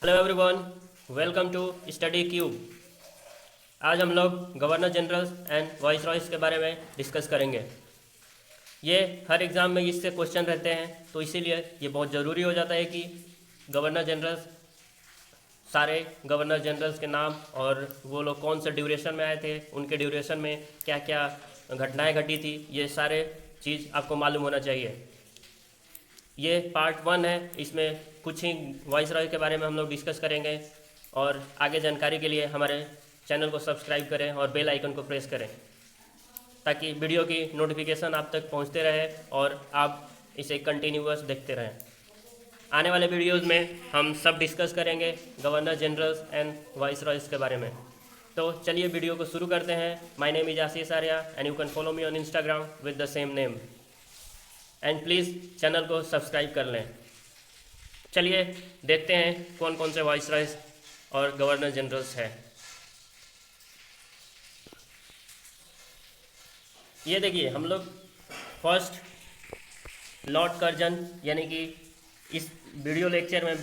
Hello everyone, welcome to study cube. आज हम लोग governor general and viceroys के बारे में डिस्कस करेंगे। ये हर एग्ज़ाम में इससे क्वेश्चन रहते हैं, तो इसीलिए ये बहुत ज़रूरी हो जाता है कि गवर्नर जनरल, सारे गवर्नर जनरल्स के नाम और वो लोग कौन से ड्यूरेशन में आए थे, उनके ड्यूरेशन में क्या क्या घटनाएं घटी थी, ये सारे चीज़ आपको मालूम होना चाहिए। ये पार्ट 1 है, इसमें कुछ ही वाइस रॉय के बारे में हम लोग डिस्कस करेंगे। और आगे जानकारी के लिए हमारे चैनल को सब्सक्राइब करें और बेल आइकन को प्रेस करें ताकि वीडियो की नोटिफिकेशन आप तक पहुंचते रहे और आप इसे कंटिन्यूअस देखते रहें। आने वाले वीडियोस में हम सब डिस्कस करेंगे governor generals and viceroys के बारे में। तो चलिए वीडियो को शुरू करते हैं। My name is Ashish Arya and you can follow me on Instagram with the same name and please channel को सब्सक्राइब कर लें। चलिए देखते हैं कौन कौन से वाइस रॉयस और गवर्नर जनरल्स हैं। ये देखिए, हम लोग फर्स्ट लॉर्ड कर्जन यानी कि इस वीडियो लेक्चर में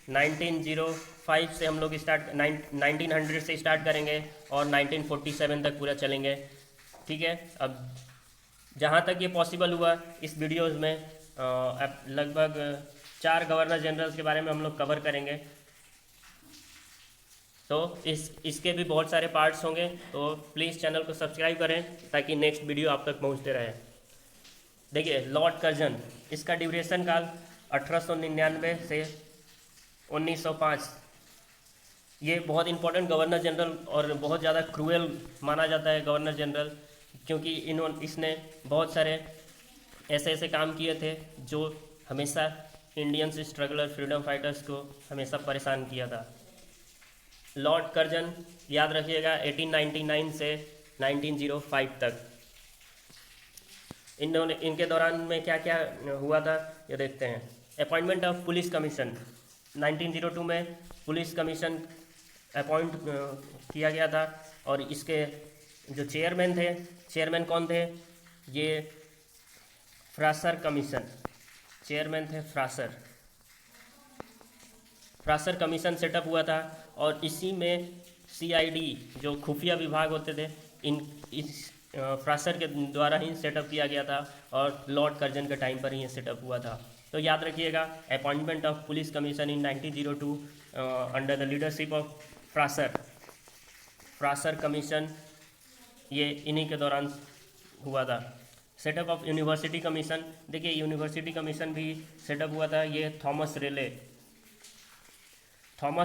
1905 से हम लोग 1900 से स्टार्ट करेंगे और 1947 तक पूरा चलेंगे। ठीक है, अब जहाँ तक ये पॉसिबल हुआ इस वीडियोज़ में अब लगभग 4 गवर्नर जनरल्स के बारे में हम लोग कवर करेंगे। तो इसके भी बहुत सारे पार्ट्स होंगे, तो प्लीज़ चैनल को सब्सक्राइब करें ताकि नेक्स्ट वीडियो आप तक पहुंचते रहे। देखिए, लॉर्ड कर्जन, इसका ड्यूरेशन काल 1899 से 1905। ये बहुत इंपॉर्टेंट गवर्नर जनरल और बहुत ज़्यादा क्रूएल माना जाता है गवर्नर जनरल, क्योंकि इसने बहुत सारे ऐसे काम किए थे जो हमेशा इंडियंस स्ट्रगलर फ्रीडम फाइटर्स को हमेशा परेशान किया था। लॉर्ड कर्जन, याद रखिएगा, 1899 से 1905 तक इनके दौरान में क्या क्या हुआ था ये देखते हैं। अपॉइंटमेंट ऑफ पुलिस कमीशन, 1902 में पुलिस कमीशन अपॉइंट किया गया था और इसके जो चेयरमैन कौन थे? ये फ्रासर कमीशन चेयरमैन थे। फ्रासर कमीशन सेटअप हुआ था और इसी में सीआईडी जो खुफिया विभाग होते थे इस फ्रासर के द्वारा ही सेटअप किया गया था और लॉर्ड कर्जन के टाइम पर ही ये सेटअप हुआ था। तो याद रखिएगा, appointment of police commission in 1902 under the leadership of Fraser commission, ये इन्हीं के दौरान हुआ था। सेटअप ऑफ यूनिवर्सिटी कमीशन, देखिए यूनिवर्सिटी कमीशन भी सेटअप हुआ था। ये थॉमस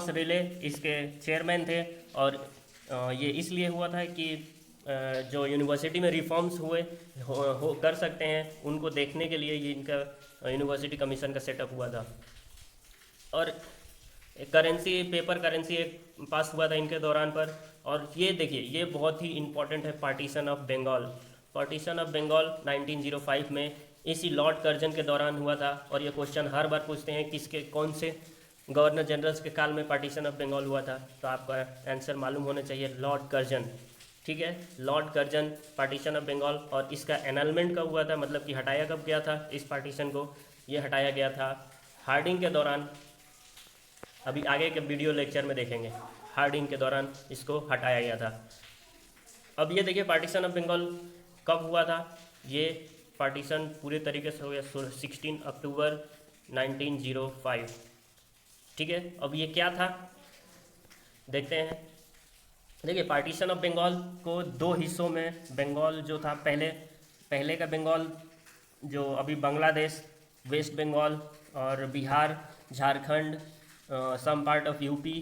रेले इसके चेयरमैन थे और ये इसलिए हुआ था कि जो यूनिवर्सिटी में रिफॉर्म्स कर सकते हैं उनको देखने के लिए ये इनका यूनिवर्सिटी कमीशन का सेटअप हुआ था। और पेपर करेंसी एक पास हुआ था इनके दौरान पर। और ये देखिए, ये बहुत ही इम्पोर्टेंट है, पार्टीशन ऑफ बंगाल 1905 में इसी लॉर्ड कर्जन के दौरान हुआ था। और ये क्वेश्चन हर बार पूछते हैं किसके कौन से गवर्नर जनरल्स के काल में पार्टीशन ऑफ बंगाल हुआ था, तो आपका आंसर मालूम होना चाहिए, लॉर्ड कर्जन। ठीक है, Lord Curzon, partition of Bengal. और इसका एनलमेंट कब हुआ था, मतलब कि हटाया कब गया था इस पार्टीशन को? ये हटाया गया था हार्डिंग के दौरान। अभी आगे के वीडियो लेक्चर में देखेंगे, हार्डिंग के दौरान इसको हटाया गया था। अब ये देखिए, पार्टीशन ऑफ बंगाल कब हुआ था? ये पार्टीशन पूरे तरीके से हो गया 16 अक्टूबर 1905। ठीक है, अब ये क्या था देखते हैं। देखिए, पार्टीशन ऑफ बंगाल को 2 हिस्सों में बंगाल जो था, पहले का बंगाल जो अभी बांग्लादेश, वेस्ट बंगाल और Bihar, Jharkhand, some part of UP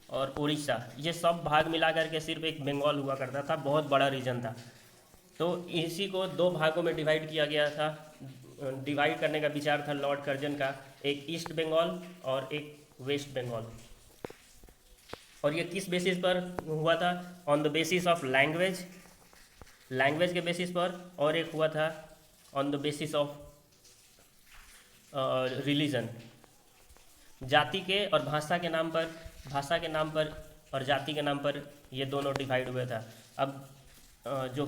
और उड़ीसा, ये सब भाग मिला करके सिर्फ एक बंगाल हुआ करता था, बहुत बड़ा रीजन था। तो इसी को 2 भागों में डिवाइड किया गया था। डिवाइड करने का विचार था लॉर्ड कर्जन का, एक ईस्ट बंगाल और एक वेस्ट बंगाल। और ये किस बेसिस पर हुआ था? On the basis of language के बेसिस पर, और एक हुआ था on the basis of religion, जाति के और भाषा के नाम पर और जाति के नाम पर ये दोनों डिवाइड हुआ था। अब जो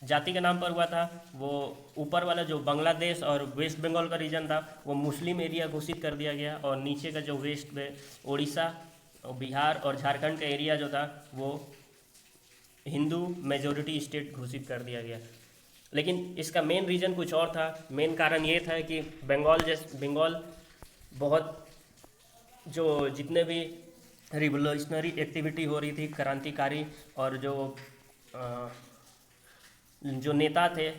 जाति के नाम पर हुआ था। वो ऊपर वाला जो बांग्लादेश और वेस्ट बंगाल का रीजन था वो मुस्लिम एरिया घोषित कर दिया गया, और नीचे का जो वेस्ट में उड़ीसा, बिहार और झारखंड का एरिया जो था वो हिंदू मेजोरिटी स्टेट घोषित कर दिया गया। लेकिन इसका मेन रीज़न कुछ और था। मेन कारण ये था कि बंगाल बहुत, जो जितने भी रिवोल्यूशनरी एक्टिविटी हो रही थी, क्रांतिकारी, और जो नेता थे,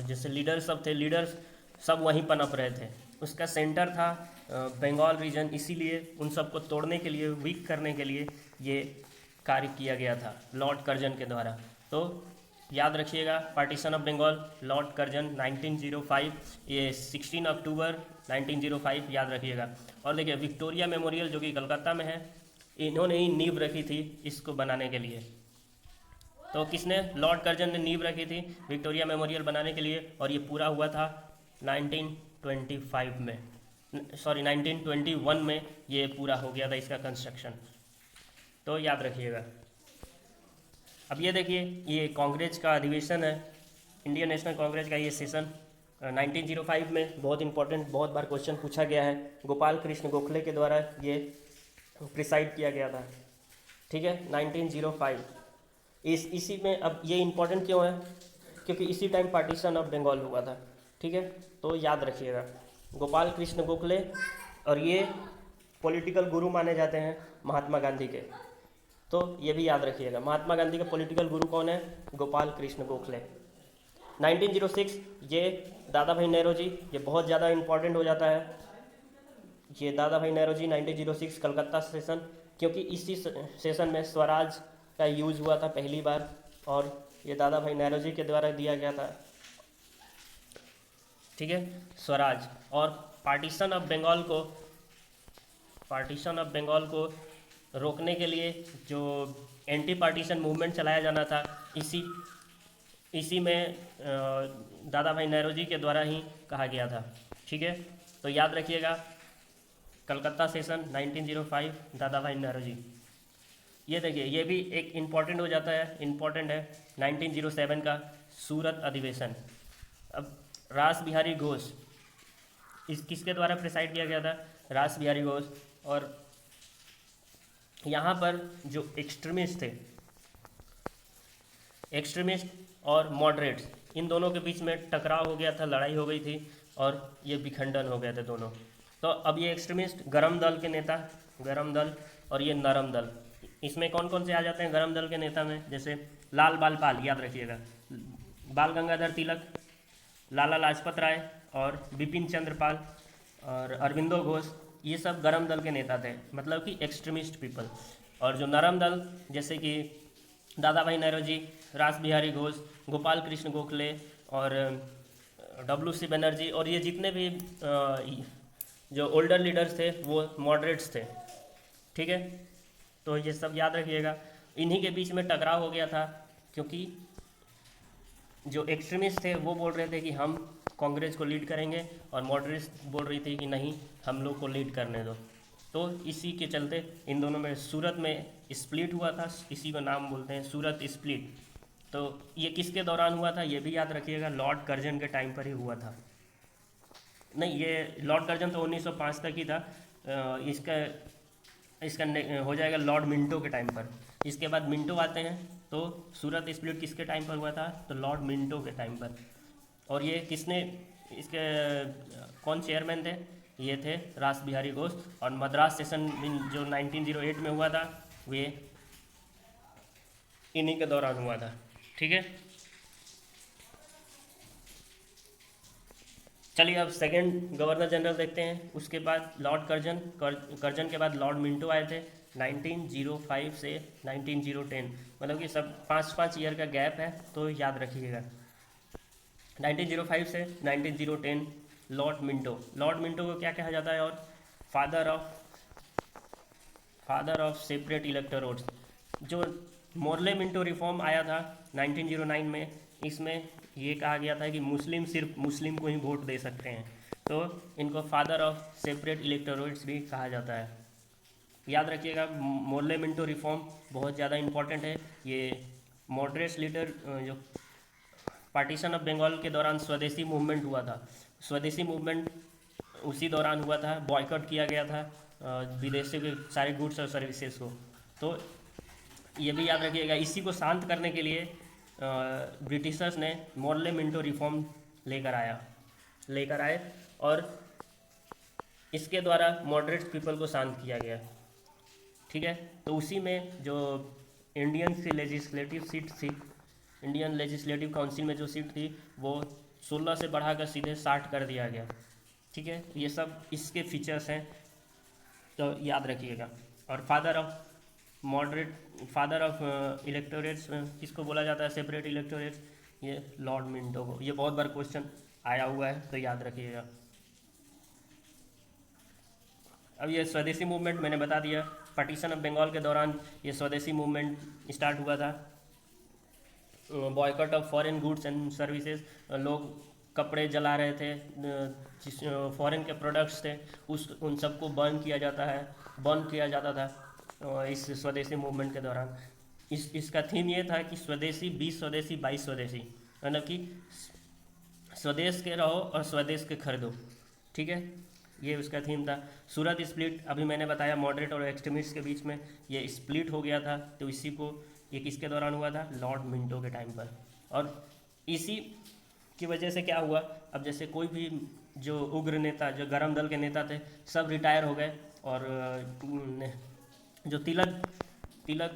जैसे लीडर सब थे, लीडर्स सब वहीं पनप रहे थे। उसका सेंटर था बंगाल रीजन, इसीलिए उन सबको तोड़ने के लिए, वीक करने के लिए ये कार्य किया गया था लॉर्ड कर्जन के द्वारा। तो याद रखिएगा, partition of Bengal, Lord Curzon 1905, ये 16 अक्टूबर 1905 याद रखिएगा। और देखिए विक्टोरिया मेमोरियल जो कि कलकत्ता में है, इन्होंने ही नींव रखी थी इसको बनाने के लिए। तो किसने? लॉर्ड कर्जन ने नींव रखी थी विक्टोरिया मेमोरियल बनाने के लिए, और ये पूरा हुआ था 1925 में, सॉरी 1921 में ये पूरा हो गया था इसका कंस्ट्रक्शन। तो याद रखिएगा। अब ये देखिए, ये कांग्रेस का अधिवेशन है, इंडियन नेशनल कांग्रेस का ये सेशन 1905 में बहुत इंपॉर्टेंट, बहुत बार क्वेश्चन पूछा गया है। गोपाल कृष्ण गोखले के द्वारा ये प्रिसाइड किया गया था, ठीक है, 1905। इसी में अब ये इम्पोर्टेंट क्यों है? क्योंकि इसी टाइम पार्टीशन ऑफ बंगाल हुआ था, ठीक है। तो याद रखिएगा गोपाल कृष्ण गोखले, और ये पॉलिटिकल गुरु माने जाते हैं महात्मा गांधी के। तो ये भी याद रखिएगा, महात्मा गांधी के पॉलिटिकल गुरु कौन है? गोपाल कृष्ण गोखले। 1906 ये दादा भाई नेहरू जी, ये बहुत ज़्यादा इम्पोर्टेंट हो जाता है। ये दादा भाई नेहरू जी 1906 कलकत्ता सेशन, क्योंकि इसी सेशन में स्वराज का यूज हुआ था पहली बार, और ये दादा भाई नेहरू जी के द्वारा दिया गया था, ठीक है, स्वराज। और पार्टीशन ऑफ बंगाल को रोकने के लिए जो एंटी पार्टीशन मूवमेंट चलाया जाना था, इसी में दादा भाई नेहरू जी के द्वारा ही कहा गया था, ठीक है। तो याद रखिएगा, कलकत्ता सेशन 1905, दादा भाई नेहरू जी। ये देखिए, ये भी एक इम्पॉर्टेंट हो जाता है, इम्पॉर्टेंट है 1907 का सूरत अधिवेशन। अब रास बिहारी घोष, इस किसके द्वारा प्रिसाइड किया गया था? रास बिहारी घोष। और यहाँ पर जो एक्सट्रीमिस्ट और मॉडरेट्स, इन दोनों के बीच में टकराव हो गया था, लड़ाई हो गई थी, और ये विखंडन हो गए थे दोनों। तो अब ये एक्सट्रीमिस्ट गरम दल के नेता, गरम दल, और ये नरम दल, इसमें कौन कौन से आ जाते हैं गरम दल के नेता में? जैसे लाल बाल पाल, याद रखिएगा, बाल गंगाधर तिलक, लाला लाजपत राय और बिपिन चंद्र पाल और अरविंदो घोष, ये सब गरम दल के नेता थे, मतलब कि एक्सट्रीमिस्ट पीपल। और जो नरम दल, जैसे कि दादा भाई नेहरू जी, रास बिहारी घोष, गोपाल कृष्ण गोखले और WC बनर्जी, और ये जितने भी जो ओल्डर लीडर्स थे वो मॉडरेट्स थे, ठीक है। तो ये सब याद रखिएगा। इन्हीं के बीच में टकराव हो गया था, क्योंकि जो एक्सट्रीमिस्ट थे वो बोल रहे थे कि हम कांग्रेस को लीड करेंगे, और मॉडरेट्स बोल रही थी कि नहीं, हम लोग को लीड करने दो। तो इसी के चलते इन दोनों में सूरत में स्प्लिट हुआ था, इसी का नाम बोलते हैं सूरत स्प्लिट। तो ये किसके दौरान हुआ था? ये भी याद रखिएगा, लॉर्ड कर्जन के टाइम पर ही हुआ था। नहीं, ये लॉर्ड कर्जन तो 1905 तक ही था, इसका हो जाएगा लॉर्ड मिंटो के टाइम पर। इसके बाद मिंटो आते हैं, तो सूरत स्प्लिट किसके टाइम पर हुआ था? तो लॉर्ड मिंटो के टाइम पर। और ये किसने, इसके कौन चेयरमैन थे? ये थे रास बिहारी घोष। और मद्रास सेशन जो 1908 में हुआ था, वे इन्हीं के दौरान हुआ था, ठीक है। चलिए अब सेकंड गवर्नर जनरल देखते हैं। उसके बाद लॉर्ड कर्जन के बाद लॉर्ड मिंटो आए थे 1905 से 1910, मतलब कि सब 5-5 ईयर का गैप है, तो याद रखिएगा। 1905 से 1910 लॉर्ड मिंटो को क्या कहा जाता है? और फादर ऑफ सेपरेट इलेक्टोरेट्स। जो मोर्ले मिंटो रिफॉर्म आया था 1909 में, इसमें ये कहा गया था कि मुस्लिम सिर्फ मुस्लिम को ही वोट दे सकते हैं, तो इनको फादर ऑफ सेपरेट इलेक्टोरेट्स भी कहा जाता है। याद रखिएगा, मोर्ले मिंटो रिफॉर्म बहुत ज़्यादा इम्पॉर्टेंट है। ये मॉडरेट्स लीडर जो पार्टीशन ऑफ बंगाल के दौरान स्वदेशी मूवमेंट हुआ था, स्वदेशी मूवमेंट उसी दौरान हुआ था, बॉयकॉट किया गया था विदेशों के सारे गुड्स और सर्विसेज को। तो ये भी याद रखिएगा, इसी को शांत करने के लिए ब्रिटिशर्स ने मॉडले मिंटो रिफॉर्म लेकर आए और इसके द्वारा मॉडरेट पीपल को शांत किया गया। ठीक है, तो उसी में जो इंडियन की लेजिस्लेटिव सीट थी, इंडियन लेजिस्लेटिव काउंसिल में जो सीट थी वो 16 से बढ़ाकर सीधे 60 कर दिया गया। ठीक है, ये सब इसके फीचर्स हैं, तो याद रखिएगा। और फादर ऑफ इलेक्टोरेट्स किसको बोला जाता है, सेपरेट इलेक्टोरेट्स, ये लॉर्ड मिंटो को। ये बहुत बार क्वेश्चन आया हुआ है, तो याद रखिएगा। अब ये स्वदेशी मूवमेंट मैंने बता दिया, पार्टीशन ऑफ बंगाल के दौरान ये स्वदेशी मूवमेंट स्टार्ट हुआ था। Boycott of foreign goods and services, लोग कपड़े जला रहे थे, जिस फॉरेन के प्रोडक्ट्स थे उन सबको बर्न किया जाता था इस स्वदेशी मूवमेंट के दौरान। इसका थीम ये था कि स्वदेशी 20 स्वदेशी 22 स्वदेशी, मतलब कि स्वदेश के रहो और स्वदेश के खरीदो। ठीक है, ये उसका थीम था। सूरत स्प्लिट, अभी मैंने बताया मॉडरेट और एक्सट्रीमिस्ट के बीच में ये स्प्लिट हो गया था, तो इसी को ये किसके दौरान हुआ था, लॉर्ड मिंटो के टाइम पर। और इसी की वजह से क्या हुआ, अब जैसे कोई भी जो उग्र नेता, जो गरम दल के नेता थे, सब रिटायर हो गए और जो तिलक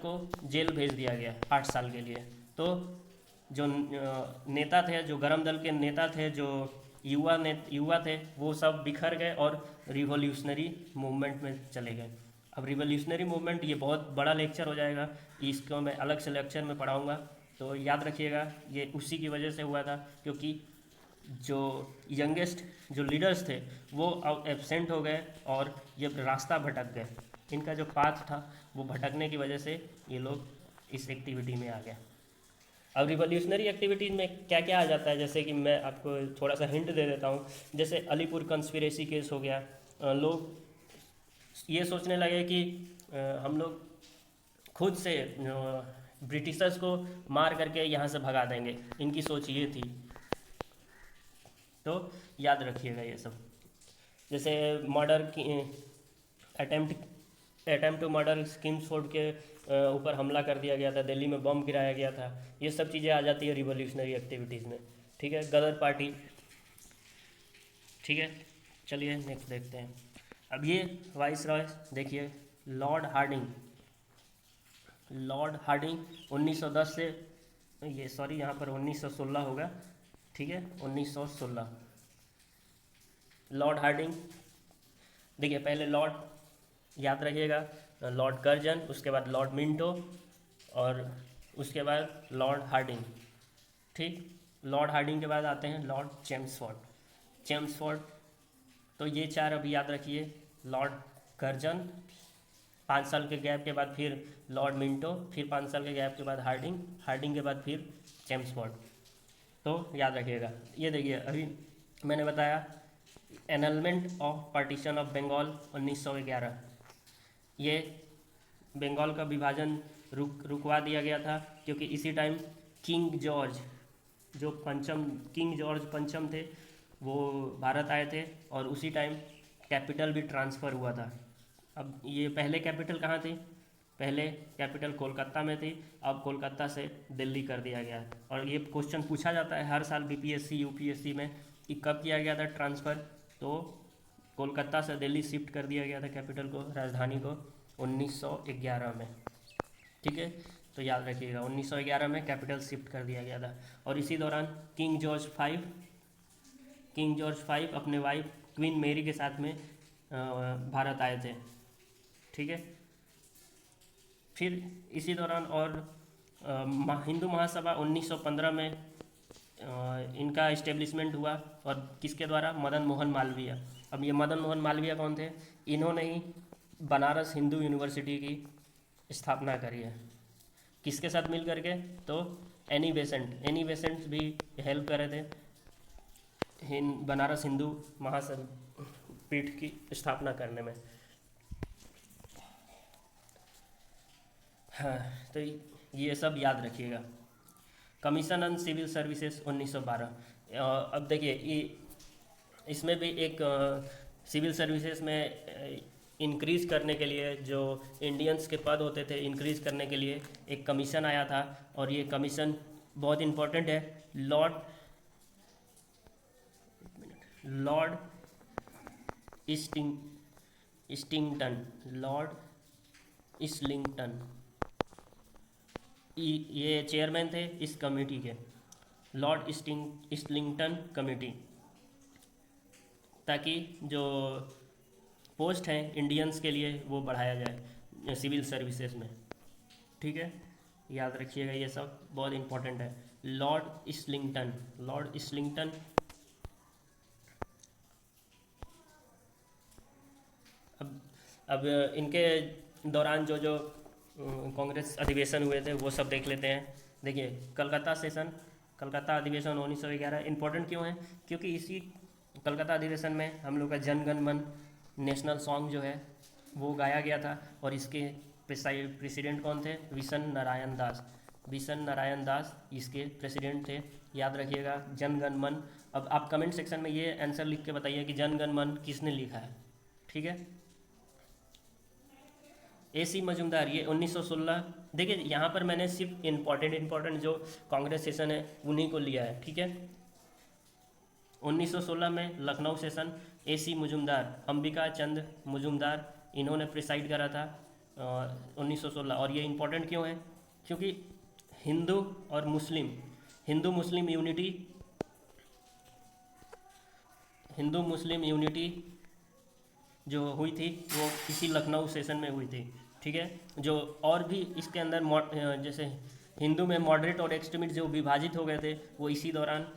को जेल भेज दिया गया 8 साल के लिए। तो जो नेता थे, जो गरम दल के नेता थे, जो युवा थे, वो सब बिखर गए और रिवॉल्यूशनरी मूवमेंट में चले गए। अब रिवॉल्यूशनरी मूवमेंट ये बहुत बड़ा लेक्चर हो जाएगा, इसको मैं अलग से लेक्चर में पढ़ाऊँगा, तो याद रखिएगा ये उसी की वजह से हुआ था, क्योंकि जो यंगेस्ट जो लीडर्स थे वो एब्सेंट हो गए और ये रास्ता भटक गए। इनका जो पाथ था वो भटकने की वजह से ये लोग इस एक्टिविटी में आ गए। अब रिवॉल्यूशनरी एक्टिविटीज़ में क्या क्या आ जाता है, जैसे कि मैं आपको थोड़ा सा हिंट दे देता हूँ। जैसे अलीपुर कंस्पिरेसी केस हो गया, लोग ये सोचने लगे कि हम लोग खुद से ब्रिटिशर्स को मार करके यहाँ से भगा देंगे, इनकी सोच ये थी। तो याद रखिएगा ये सब। जैसे मर्डर की अटेम्प्ट टू मर्डर किंग्सफोर्ड के ऊपर हमला कर दिया गया था, दिल्ली में बम गिराया गया था, ये सब चीज़ें आ जाती है रिवॉल्यूशनरी एक्टिविटीज़ में। ठीक है, गदर पार्टी। ठीक है, चलिए नेक्स्ट देखते हैं। अब ये वाइस रॉय देखिए, लॉर्ड हार्डिंग 1910 से यहाँ पर 1916 होगा। ठीक है, 1916 लॉर्ड हार्डिंग। देखिए, पहले लॉर्ड याद रखिएगा, लॉर्ड कर्जन, उसके बाद लॉर्ड मिंटो और उसके बाद लॉर्ड हार्डिंग। ठीक, लॉर्ड हार्डिंग के बाद आते हैं लॉर्ड चेम्सफोर्ड। तो ये 4 अभी याद रखिए, लॉर्ड कर्जन, 5 साल के गैप के बाद फिर लॉर्ड मिंटो, फिर 5 साल के गैप के बाद हार्डिंग के बाद फिर चेम्सफोर्ड। तो याद रखिएगा। ये देखिए, अभी मैंने बताया annulment of partition of Bengal 1911, ये बंगाल का विभाजन रुकवा दिया गया था, क्योंकि इसी टाइम किंग जॉर्ज पंचम थे, वो भारत आए थे और उसी टाइम कैपिटल भी ट्रांसफ़र हुआ था। अब ये पहले कैपिटल कहाँ थी, पहले कैपिटल कोलकाता में थी, अब कोलकाता से दिल्ली कर दिया गया है। और ये क्वेश्चन पूछा जाता है हर साल बीपीएससी यूपीएससी में कि कब किया गया था ट्रांसफ़र, तो कोलकाता से दिल्ली शिफ्ट कर दिया गया था कैपिटल को, राजधानी को 1911 में। ठीक है, तो याद रखिएगा 1911 में कैपिटल शिफ्ट कर दिया गया था। और इसी दौरान किंग जॉर्ज फाइव अपने वाइफ क्वीन मेरी के साथ में भारत आए थे। ठीक है, फिर इसी दौरान और हिंदू महासभा 1915 में इनका इस्टेब्लिशमेंट हुआ, और किसके द्वारा, मदन मोहन मालवीय। अब ये मदन मोहन मालवीय कौन थे, इन्होंने ही बनारस हिंदू यूनिवर्सिटी की स्थापना करी है। किसके साथ मिल करके, तो एनी बेसेंट भी हेल्प करे थे बनारस हिंदू महापीठ की स्थापना करने में। हाँ, तो ये सब याद रखिएगा। Commission on civil services 1912। अब देखिए इसमें भी एक सिविल सर्विसेज में इंक्रीज़ करने के लिए जो इंडियंस के पद होते थे इंक्रीज़ करने के लिए एक कमीशन आया था, और ये कमीशन बहुत इम्पोर्टेंट है। लॉर्ड इस्टिंगटन, लॉर्ड इस्लिंगटन ये चेयरमैन थे इस कमेटी के, लॉर्ड इस्लिंगटन कमेटी, ताकि जो पोस्ट हैं इंडियंस के लिए वो बढ़ाया जाए सिविल सर्विसेज में। ठीक है, याद रखिएगा, ये सब बहुत इम्पोर्टेंट है। लॉर्ड इस्लिंगटन अब इनके दौरान जो जो कांग्रेस अधिवेशन हुए थे वो सब देख लेते हैं। देखिए कलकत्ता अधिवेशन 1911 इम्पोर्टेंट क्यों है? क्योंकि इसी कलकत्ता अधिवेशन में हम लोग का जन गण मन नेशनल सॉन्ग जो है वो गाया गया था, और इसके प्रेसिडेंट कौन थे? विशन नारायण दास इसके प्रेसिडेंट थे। याद रखिएगा जन गण मन। अब आप कमेंट सेक्शन में ये आंसर लिख के बताइए कि जन गण मन किसने लिखा है। ठीक है, AC मजूमदार, ये 1916। देखिए यहाँ पर मैंने सिर्फ इम्पोर्टेंट जो कांग्रेस सेशन है उन्हीं को लिया है। ठीक है, 1916 में लखनऊ सेशन AC मजूमदार, अंबिका चंद मजूमदार, इन्होंने प्रिसाइड करा था 1916। और ये इम्पोर्टेंट क्यों है? क्योंकि हिंदू मुस्लिम यूनिटी जो हुई थी वो इसी लखनऊ सेशन में हुई थी। ठीक है, जो और भी इसके अंदर जैसे हिंदू में मॉडरेट और एक्सट्रीमिस्ट जो विभाजित हो गए थे वो इसी दौरान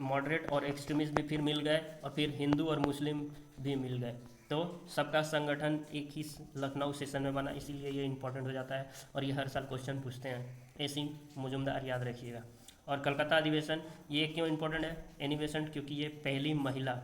मॉडरेट और एक्सट्रीमिस्ट भी फिर मिल गए, और फिर हिंदू और मुस्लिम भी मिल गए, तो सबका संगठन एक ही लखनऊ सेशन में बना, इसीलिए ये इंपॉर्टेंट हो जाता है। और ये हर साल क्वेश्चन पूछते हैं। AC मजूमदार याद रखिएगा। और कलकत्ता अधिवेशन ये क्यों इंपॉर्टेंट है? एनिवेशन, क्योंकि ये पहली महिला,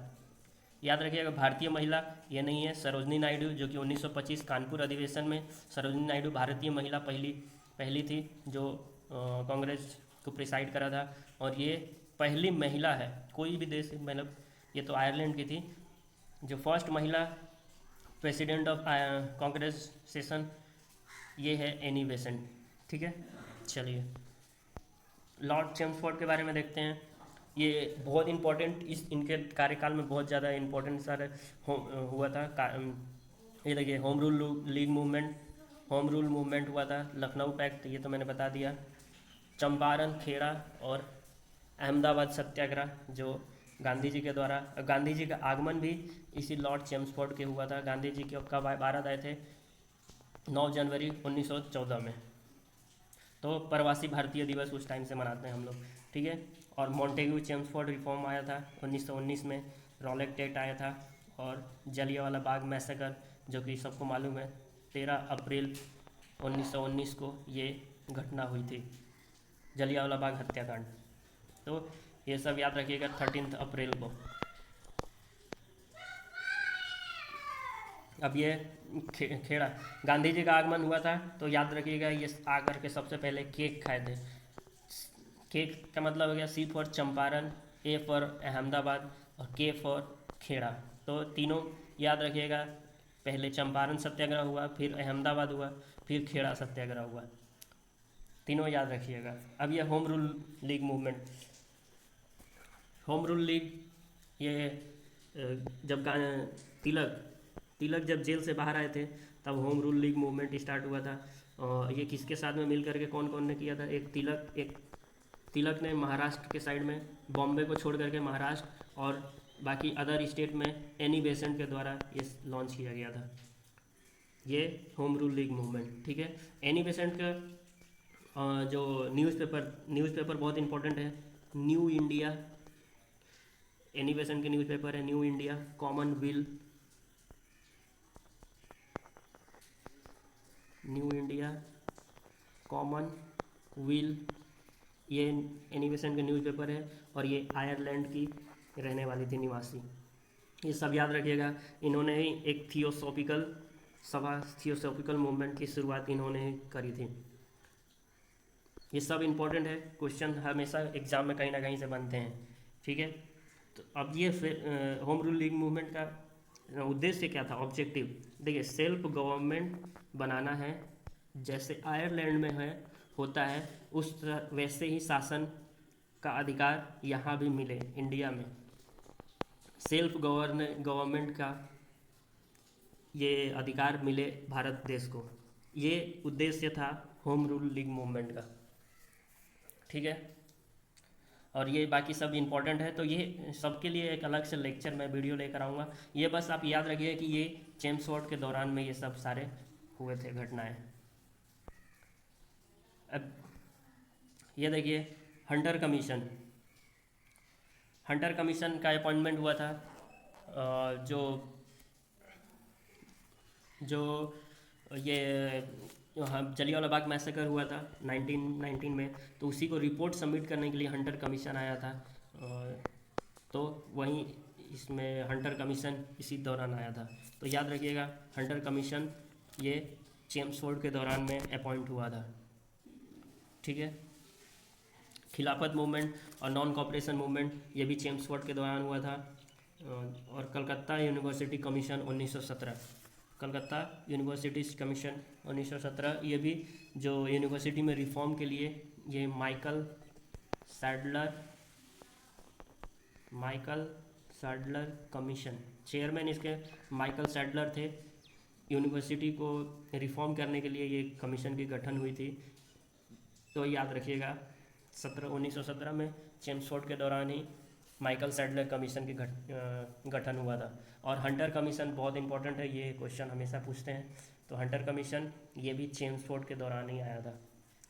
याद रखिएगा भारतीय महिला ये नहीं है, सरोजनी नायडू, जो कि 1925 कानपुर अधिवेशन में सरोजनी नायडू भारतीय महिला पहली थी जो कांग्रेस को प्रिसाइड करा था। और ये पहली महिला है कोई भी देश, मतलब ये तो आयरलैंड की थी, जो फर्स्ट महिला प्रेसिडेंट ऑफ कांग्रेस सेशन, ये है एनी बेसेंट। ठीक है, चलिए लॉर्ड चेम्सफोर्ड के बारे में देखते हैं। ये बहुत इम्पोर्टेंट, इनके कार्यकाल में बहुत ज़्यादा इम्पोर्टेंट सारे हुआ था। ये देखिए होम रूल मूवमेंट हुआ था, लखनऊ पैक्ट ये तो मैंने बता दिया, चंपारण खेड़ा और अहमदाबाद सत्याग्रह जो गांधी जी के द्वारा, गांधी जी का आगमन भी इसी लॉर्ड चेम्सफोर्ड के हुआ था। गांधी जी के कब भारत आए थे? 9 जनवरी 1914 में। तो प्रवासी भारतीय दिवस उस टाइम से मनाते हैं हम लोग। ठीक है, और मॉन्टेग्यू चेम्सफोर्ड रिफॉर्म आया था 1919 में, रॉलेट एक्ट आया था, और जलियांवाला बाग मैसेकर जो कि सबको मालूम है 13 अप्रैल 1919 को ये घटना हुई थी, जलियांवाला बाग हत्याकांड। तो ये सब याद रखिएगा 13 अप्रैल को। अब ये खेड़ा गांधी जी का आगमन हुआ था, तो याद रखिएगा ये आकर के सबसे पहले केक खाए थे। केक का मतलब हो गया C for Champaran, A for Ahmedabad और K फॉर खेड़ा। तो तीनों याद रखिएगा, पहले चंपारण सत्याग्रह हुआ, फिर अहमदाबाद हुआ, फिर खेड़ा सत्याग्रह हुआ, तीनों याद रखिएगा। अब ये home rule league movement, home rule league ये जब तिलक जब जेल से बाहर आए थे तब home rule league movement start हुआ था। और ये किसके साथ में मिल करके कौन कौन ने किया था? एक तिलक ने महाराष्ट्र के साइड में, बॉम्बे को छोड़ करके महाराष्ट्र और बाकी अदर स्टेट में एनी बेसेंट के द्वारा ये लॉन्च किया गया था, ये होम रूल लीग मूवमेंट। ठीक है, एनी बेसेंट का जो न्यूज़पेपर बहुत इंपॉर्टेंट है, न्यू इंडिया, एनी बेसेंट के न्यूज़पेपर है न्यू इंडिया, कॉमनवेल्थ, ये एनी बेसेंट का न्यूज़पेपर है, और ये आयरलैंड की रहने वाली थी निवासी। ये सब याद रखिएगा। इन्होंने ही एक थियोसॉफिकल मूवमेंट की शुरुआत इन्होंने ही करी थी। ये सब इम्पोर्टेंट है, क्वेश्चन हमेशा एग्जाम में कहीं ना कहीं से बनते हैं। ठीक है, तो अब ये फिर होम रूल लीग मूवमेंट का उद्देश्य क्या था, ऑब्जेक्टिव। देखिए, सेल्फ गवर्नमेंट बनाना है, जैसे आयरलैंड में है होता है उस तरह वैसे ही शासन का अधिकार यहाँ भी मिले इंडिया में। सेल्फ गवर्नमेंट का ये अधिकार मिले भारत देश को, ये उद्देश्य था होम रूल लीग मूवमेंट का। ठीक है, और ये बाकी सब इम्पोर्टेंट है, तो ये सबके लिए एक अलग से लेक्चर मैं वीडियो लेकर आऊँगा। ये बस आप याद रखिए कि ये चेम्सफोर्ड के दौरान में ये सब सारे हुए थे घटनाएं। अब ये देखिए, हंटर कमीशन। हंटर कमीशन का अपॉइंटमेंट हुआ था जो जो ये जलियांवाला बाग मैसेकर हुआ था 1919 में, तो उसी को रिपोर्ट सबमिट करने के लिए हंटर कमीशन आया था। तो वहीं इसमें हंटर कमीशन इसी दौरान आया था, तो याद रखिएगा हंटर कमीशन ये चेम्सफोर्ड के दौरान में अपॉइंट हुआ था। ठीक है, खिलाफत मूवमेंट और नॉन कॉपरेशन मूवमेंट ये भी चेम्सफोर्ड के दौरान हुआ था। और Calcutta university commission 1917, Calcutta university commission 1917, ये भी जो यूनिवर्सिटी में रिफॉर्म के लिए ये माइकल सैडलर कमीशन, चेयरमैन इसके माइकल सैडलर थे। यूनिवर्सिटी को रिफॉर्म करने के लिए ये कमीशन की गठन हुई थी, तो याद रखिएगा 1917 में चेम्सफोर्ड के दौरान ही माइकल सैडलर कमीशन की गठन हुआ था। और हंटर कमीशन बहुत इंपॉर्टेंट है, ये क्वेश्चन हमेशा पूछते हैं, तो हंटर कमीशन ये भी चेम्सफोर्ड के दौरान ही आया था।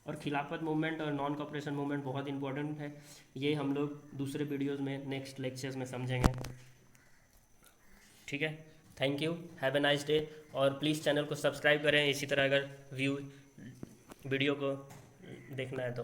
और खिलाफत मूवमेंट और नॉन कॉपरेशन मूवमेंट बहुत इंपॉर्टेंट है, ये हम लोग दूसरे वीडियोज़ में नेक्स्ट लेक्चर्स में समझेंगे। ठीक है, thank you, have a nice day. और प्लीज़ चैनल को सब्सक्राइब करें इसी तरह अगर वीडियो को देखना है तो।